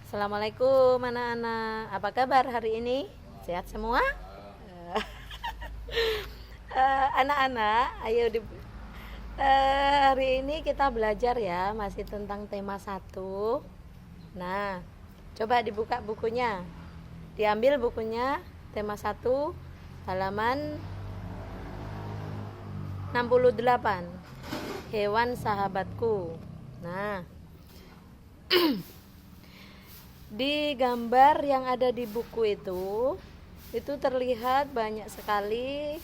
Assalamualaikum anak-anak. Apa kabar hari ini? Sehat semua? Anak-anak, hari ini kita belajar ya, masih tentang tema 1. Nah, coba dibuka bukunya. Diambil bukunya tema 1 halaman 68. Hewan sahabatku. Nah, di gambar yang ada di buku itu terlihat banyak sekali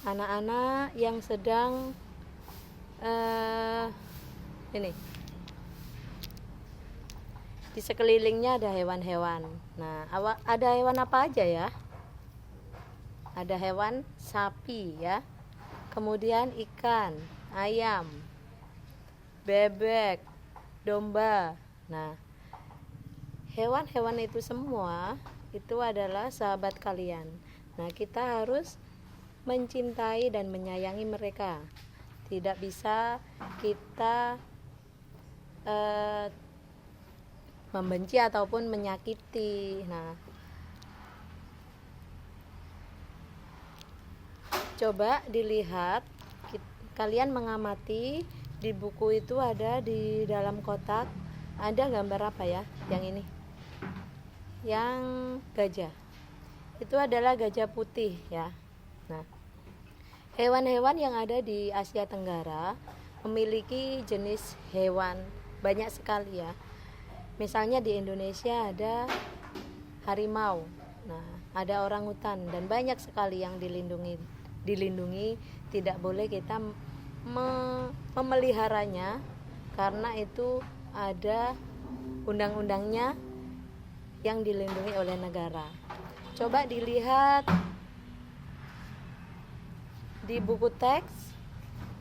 anak-anak yang sedang ini di sekelilingnya ada hewan-hewan. Nah, ada hewan apa aja ya? Ada hewan sapi ya, kemudian ikan, ayam, bebek, domba. Nah, hewan-hewan itu semua itu adalah sahabat kalian. Nah, kita harus mencintai dan menyayangi mereka. Tidak bisa kita membenci ataupun menyakiti. Nah, coba dilihat, kalian mengamati di buku itu ada di dalam kotak ada gambar apa ya? Yang ini. Yang gajah. Itu adalah gajah putih ya. Nah, hewan-hewan yang ada di Asia Tenggara memiliki jenis hewan banyak sekali ya. Misalnya di Indonesia ada harimau. Nah, ada orangutan dan banyak sekali yang dilindungi, tidak boleh kita memeliharanya karena itu ada undang-undangnya yang dilindungi oleh negara. Coba dilihat di buku teks,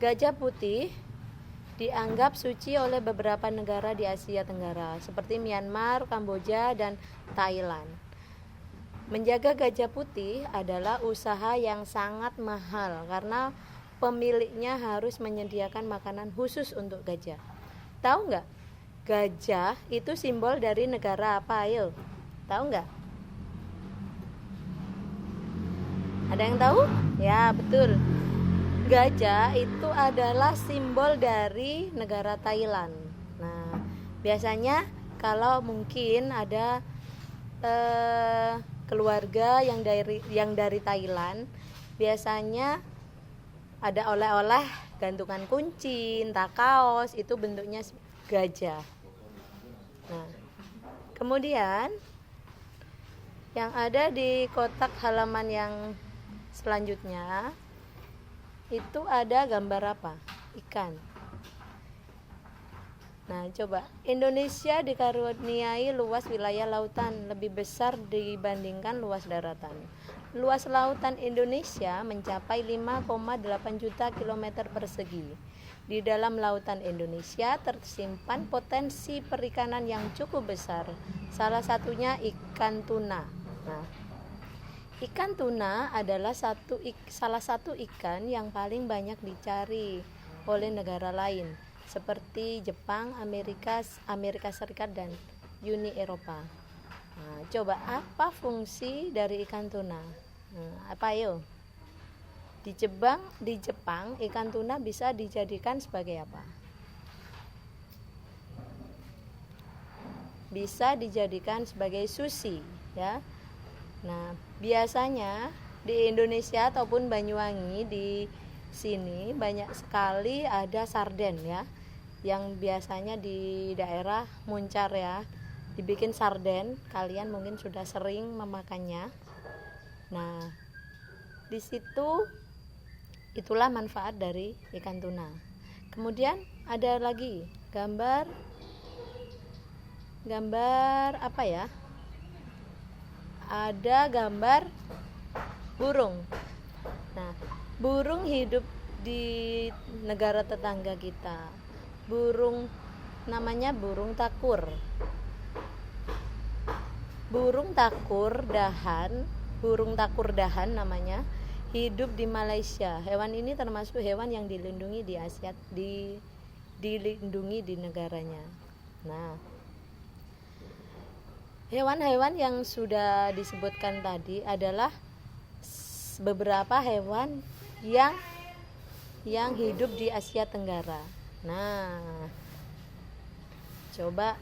gajah putih dianggap suci oleh beberapa negara di Asia Tenggara seperti Myanmar, Kamboja, dan Thailand. Menjaga gajah putih adalah usaha yang sangat mahal karena pemiliknya harus menyediakan makanan khusus untuk gajah. Tahu nggak? Gajah itu simbol dari negara apa? Ayo, tahu nggak? Ada yang tahu? Ya, betul. Gajah itu adalah simbol dari negara Thailand. Nah, biasanya kalau mungkin ada keluarga yang dari Thailand, biasanya ada oleh-oleh gantungan kunci, entah kaos, itu bentuknya gajah. Nah, kemudian yang ada di kotak halaman yang selanjutnya itu ada gambar apa? Ikan. Nah, coba, Indonesia dikaruniai luas wilayah lautan lebih besar dibandingkan luas daratan. Luas lautan Indonesia mencapai 5,8 juta kilometer persegi. Di dalam lautan Indonesia tersimpan potensi perikanan yang cukup besar. Salah satunya ikan tuna. Nah, ikan tuna adalah salah satu ikan yang paling banyak dicari oleh negara lain seperti Jepang, Amerika Serikat, dan Uni Eropa. Nah, coba apa fungsi dari ikan tuna? Nah, apa yuk? Di Jepang ikan tuna bisa dijadikan sebagai apa? Bisa dijadikan sebagai sushi ya. Nah, biasanya di Indonesia ataupun Banyuwangi di sini banyak sekali ada sarden ya, yang biasanya di daerah Muncar ya, dibikin sarden. Kalian mungkin sudah sering memakannya. Nah, di situ itulah manfaat dari ikan tuna. Kemudian ada lagi gambar apa ya? Ada gambar burung. Nah, burung hidup di negara tetangga kita. Burung namanya burung takur. Burung takur dahan namanya, hidup di Malaysia. Hewan ini termasuk hewan yang dilindungi di Asia, dilindungi di negaranya. Nah, Hewan-hewan yang sudah disebutkan tadi adalah beberapa hewan yang hidup di Asia Tenggara. Nah, coba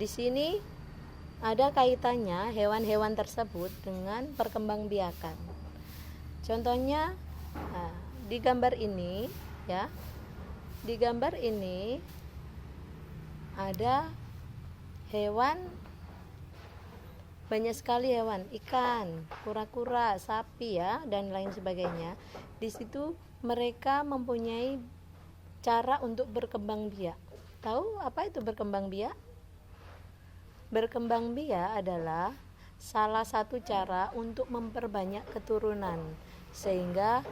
di sini ada kaitannya hewan-hewan tersebut dengan perkembangbiakan. Contohnya, nah, di gambar ini ya. Di gambar ini ada hewan, banyak sekali hewan, ikan, kura-kura, sapi ya, dan lain sebagainya. Di situ mereka mempunyai cara untuk berkembang biak. Tahu apa itu berkembang biak? Berkembang biak adalah salah satu cara untuk memperbanyak keturunan sehingga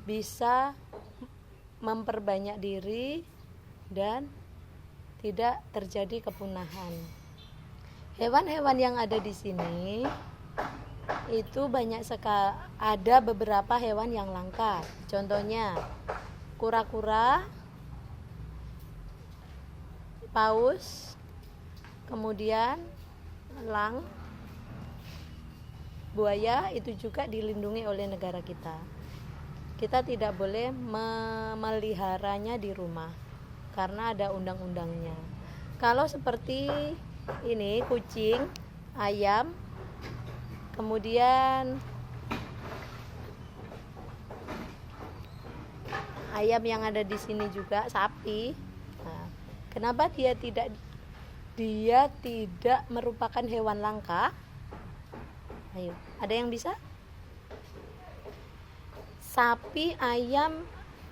bisa memperbanyak diri dan tidak terjadi kepunahan. Hewan-hewan yang ada di sini itu banyak sekali, ada beberapa hewan yang langka. Contohnya kura-kura, paus, kemudian elang, buaya itu juga dilindungi oleh negara kita. Kita tidak boleh memeliharanya di rumah karena ada undang-undangnya. Kalau seperti ini, kucing, ayam, kemudian ayam yang ada di sini juga, sapi. Nah, kenapa dia tidak merupakan hewan langka? Ayo, ada yang bisa? Sapi, ayam,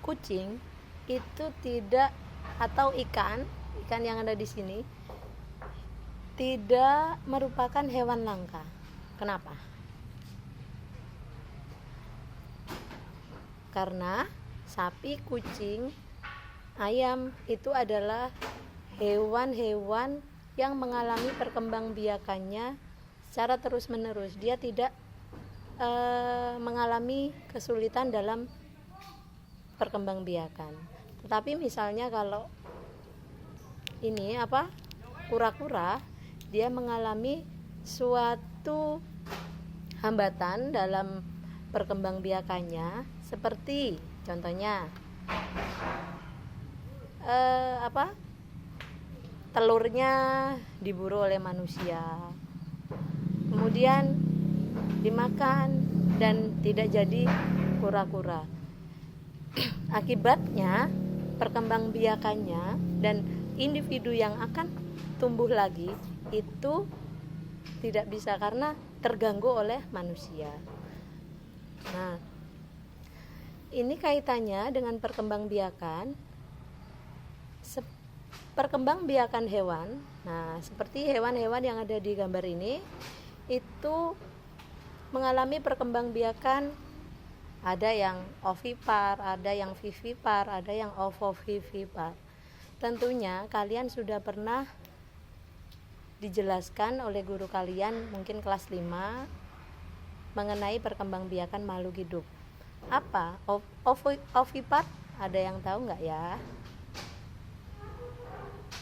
kucing itu tidak, atau ikan yang ada di sini tidak merupakan hewan langka. Kenapa? Karena sapi, kucing, ayam itu adalah hewan-hewan yang mengalami perkembangbiakannya secara terus-menerus. Dia tidak mengalami kesulitan dalam perkembangbiakan. Tetapi misalnya kalau ini kura-kura, dia mengalami suatu hambatan dalam perkembangbiakannya, seperti contohnya telurnya diburu oleh manusia, kemudian dimakan dan tidak jadi kura-kura. Akibatnya perkembangbiakannya dan individu yang akan tumbuh lagi itu tidak bisa karena terganggu oleh manusia. Nah, ini kaitannya dengan perkembangbiakan hewan. Nah, seperti hewan-hewan yang ada di gambar ini itu mengalami perkembangbiakan, ada yang ovipar, ada yang vivipar, ada yang ovovivipar. Tentunya kalian sudah pernah dijelaskan oleh guru kalian mungkin kelas 5 mengenai perkembangbiakan makhluk hidup. Apa ovipar? Ada yang tahu nggak ya?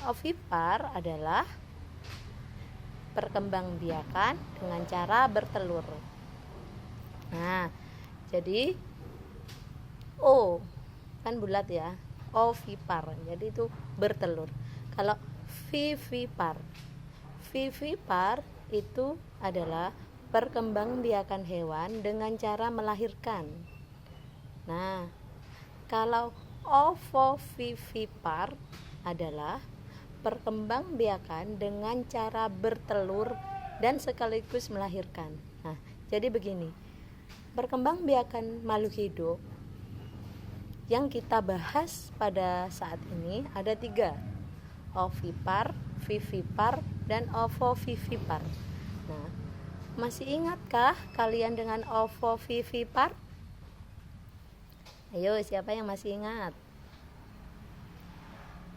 Ovipar adalah perkembangbiakan dengan cara bertelur. Nah, jadi O kan bulat ya, ovipar, jadi itu bertelur. Kalau vivipar itu adalah perkembangbiakan hewan dengan cara melahirkan. Nah, kalau ovovivipar adalah perkembangbiakan dengan cara bertelur dan sekaligus melahirkan. Nah, jadi begini, perkembangbiakan makhluk hidup yang kita bahas pada saat ini ada 3, ovipar, vivipar, dan ovovivipar. Nah, masih ingatkah kalian dengan ovovivipar? Ayo, siapa yang masih ingat?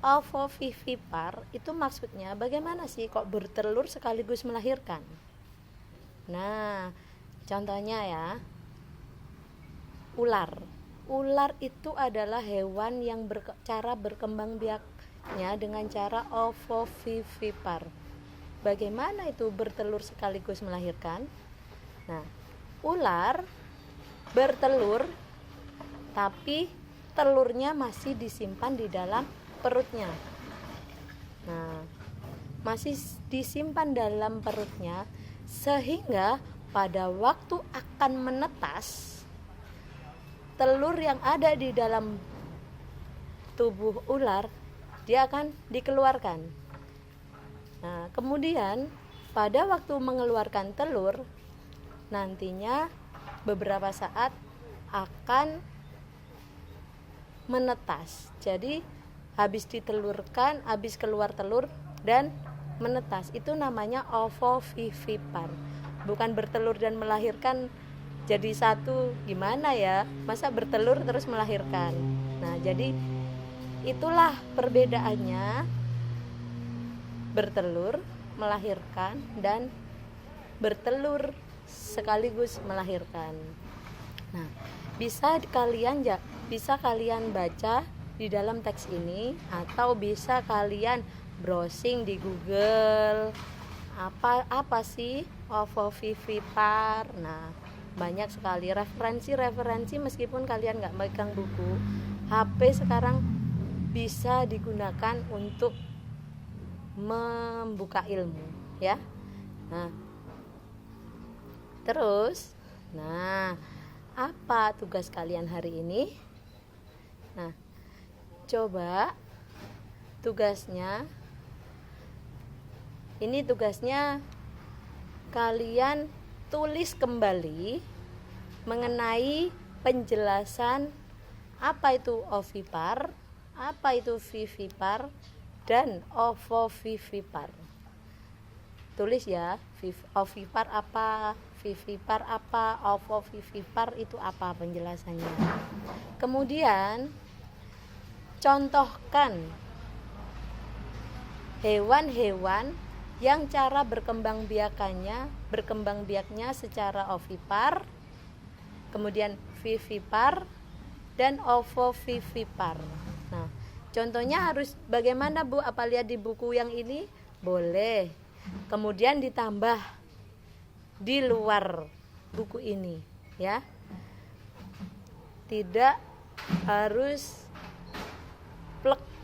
Ovovivipar itu maksudnya bagaimana sih kok bertelur sekaligus melahirkan? Nah, contohnya ya, ular itu adalah hewan yang cara berkembang biaknya dengan cara ovovivipar. bagaimana itu bertelur sekaligus melahirkan? Nah, ular bertelur tapi telurnya masih disimpan di dalam perutnya. Nah, masih disimpan dalam perutnya sehingga pada waktu akan menetas, telur yang ada di dalam tubuh ular dia akan dikeluarkan. Nah, kemudian pada waktu mengeluarkan telur nantinya beberapa saat akan menetas. Jadi habis ditelurkan, habis keluar telur dan menetas, itu namanya ovovivipar. Bukan bertelur dan melahirkan jadi satu, gimana ya, masa bertelur terus melahirkan. Nah, jadi itulah perbedaannya bertelur, melahirkan, dan bertelur sekaligus melahirkan. Nah, bisa kalian baca di dalam teks ini, atau bisa kalian browsing di Google apa sih ovovivipar. Nah, banyak sekali referensi meskipun kalian nggak megang buku. HP sekarang bisa digunakan untuk membuka ilmu, ya. Nah, terus, apa tugas kalian hari ini? Nah, coba tugasnya kalian tulis kembali mengenai penjelasan apa itu ovipar, apa itu vivipar, dan ovovivipar. Tulis ya, ovipar apa, vivipar apa, ovovivipar itu apa penjelasannya. Kemudian contohkan hewan-hewan yang cara berkembang biaknya secara ovipar, kemudian vivipar, dan ovovivipar. Nah, contohnya harus bagaimana, Bu? Apa lihat di buku yang ini? Boleh. Kemudian ditambah di luar buku ini, ya. Tidak harus plek.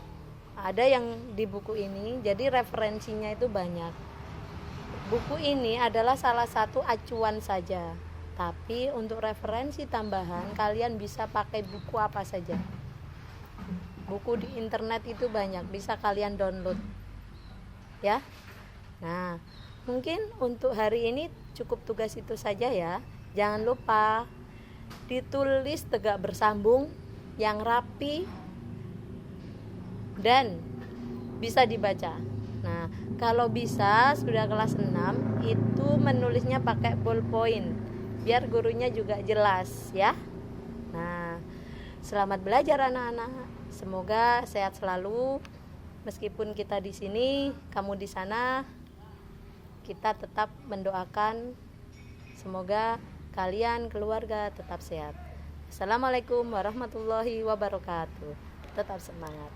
Ada yang di buku ini, jadi referensinya itu banyak. Buku ini adalah salah satu acuan saja, tapi untuk referensi tambahan kalian bisa pakai buku apa saja. Buku di internet itu banyak, bisa kalian download, ya. Nah, mungkin untuk hari ini cukup tugas itu saja ya. Jangan lupa ditulis tegak bersambung, yang rapi, dan bisa dibaca. Nah, kalau bisa sudah kelas 6 itu menulisnya pakai ballpoint biar gurunya juga jelas, ya. Nah, selamat belajar anak-anak. Semoga sehat selalu. Meskipun kita di sini, kamu di sana, kita tetap mendoakan semoga kalian keluarga tetap sehat. Assalamualaikum warahmatullahi wabarakatuh. Tetap semangat.